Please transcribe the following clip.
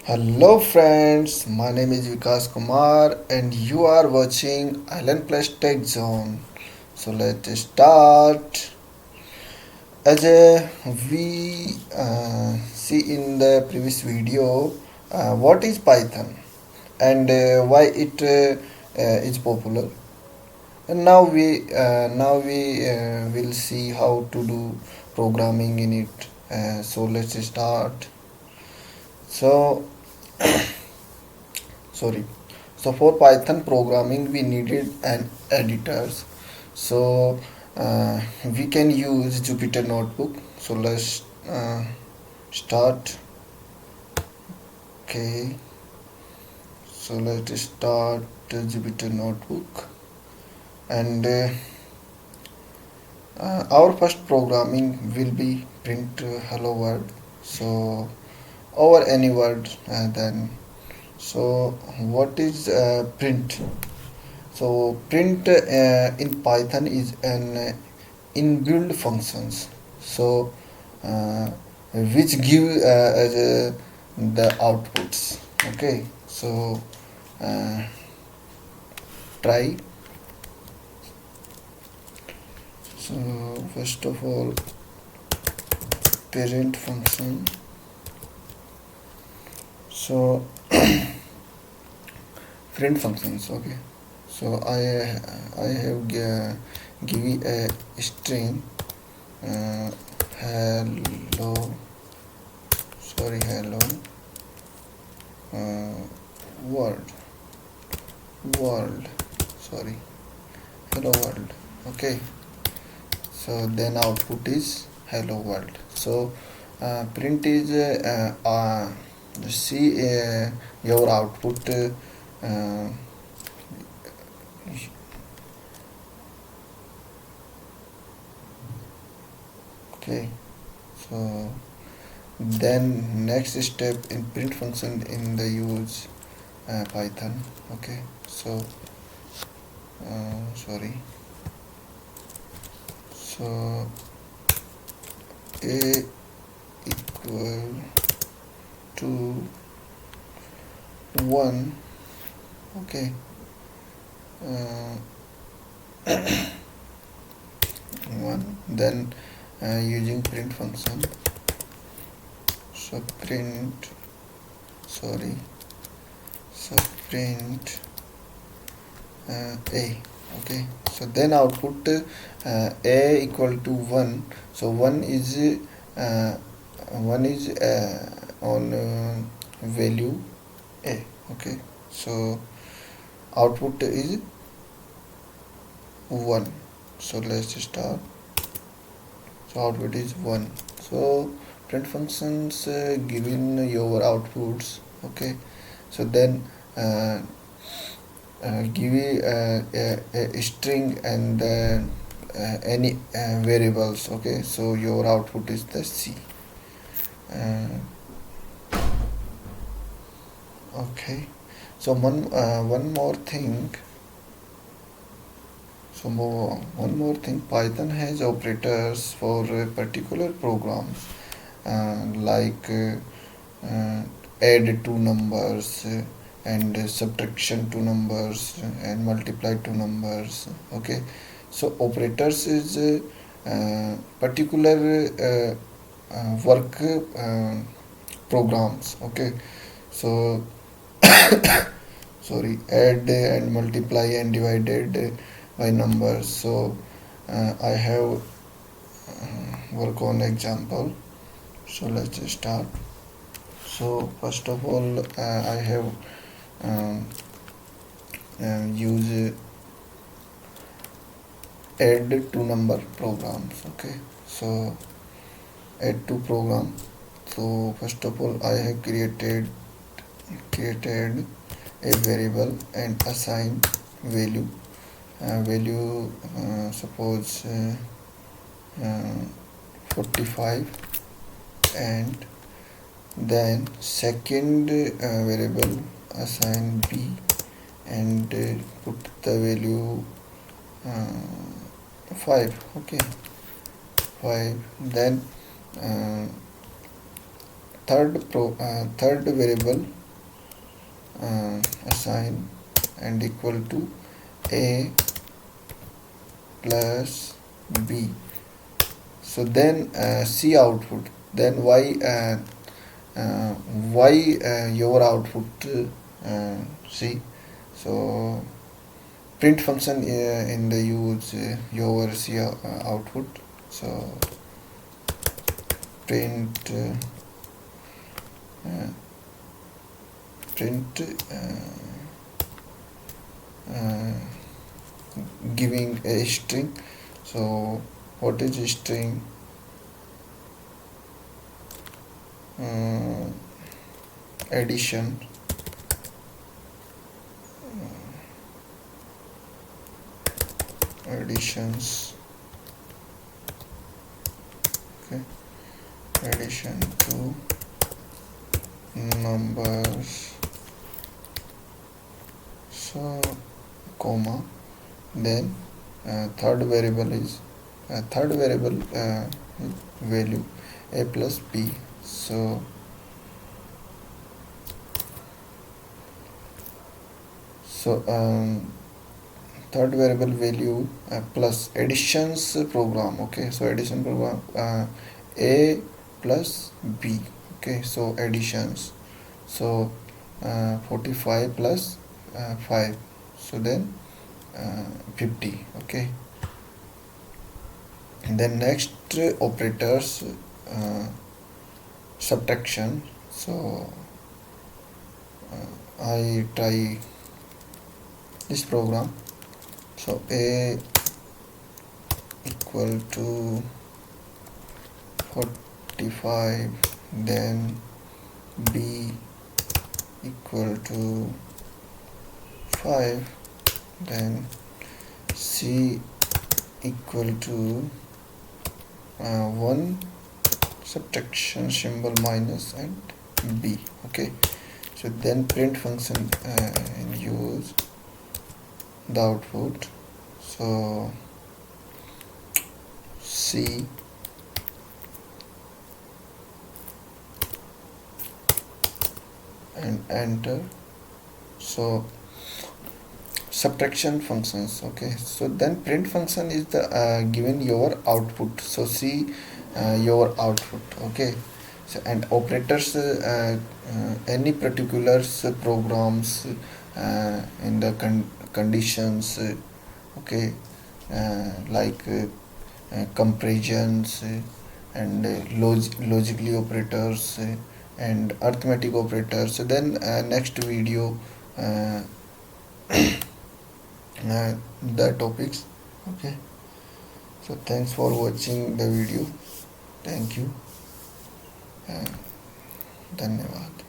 Hello friends, my name is Vikas Kumar and you are watching Island Plus Tech Zone. So let's start. As we see in the previous video, what is Python and why it is popular. And now we will see how to do programming in it. So let's start. So sorry. So for Python programming we needed an editors. So we can use Jupyter Notebook. So let's start. Okay. So let's start Jupyter Notebook and our first programming will be print hello world. So over any word then. So what is print? So print in Python is an inbuilt functions. So which give as the outputs. Okay. So uh, try. So first of all, parent function. So print functions. Okay. So I have given a string uh, hello hello uh, world world sorry hello world. Okay, so then output is hello world. So print is see your output uh, okay. So then next step in print function in the use Python. Okay, so sorry. So a equal to 1. Okay, uh, 1. Then using print function. So print sorry so print a. Okay, so then output a equal to 1. So 1 is uh, 1 is on value a. Okay, so output is 1. So let's start. So output is 1. So print functions given your outputs. Okay, so then uh, give a string and any variables. Okay, so your output is the C. uh, okay, so one more thing. So one more thing, Python has operators for particular programs like add two numbers and subtraction two numbers and multiply two numbers. Okay, so operators is particular work programs. Okay, so sorry, add and multiply and divided by numbers. So I have work on example. So let's start. So first of all I have um, use add to number programs. Okay, so add to program. So first of all I have created a variable and assign value. Value suppose uh, 45, and then second variable assign b and put the value 5. Okay, 5. Then uh, third variable assign and equal to a plus b. So then C output, then why your output C. So print function in the use your C output. So print uh, print uh, giving a string. So what is a string? uh, Addition, additions, okay, addition to numbers, so comma, then third variable value a plus b. So third variable value plus additions program. Okay, so addition program a plus b. Okay, so additions, so 45 plus 5, so then 50. Okay, and then next operators, subtraction. So I try this program. So a equal to 45, then b equal to 5, then c equal to 1 subtraction symbol minus and b. Okay, so then print function and use the output. So C and enter. So subtraction functions. Okay, so then print function is the given your output. So see your output. Okay, so and operators, any particulars programs in the conditions, okay, like comparisons and logically operators and arithmetic operators. So then next video the topics. Okay, so thanks for watching the video. Thank you. धन्यवाद.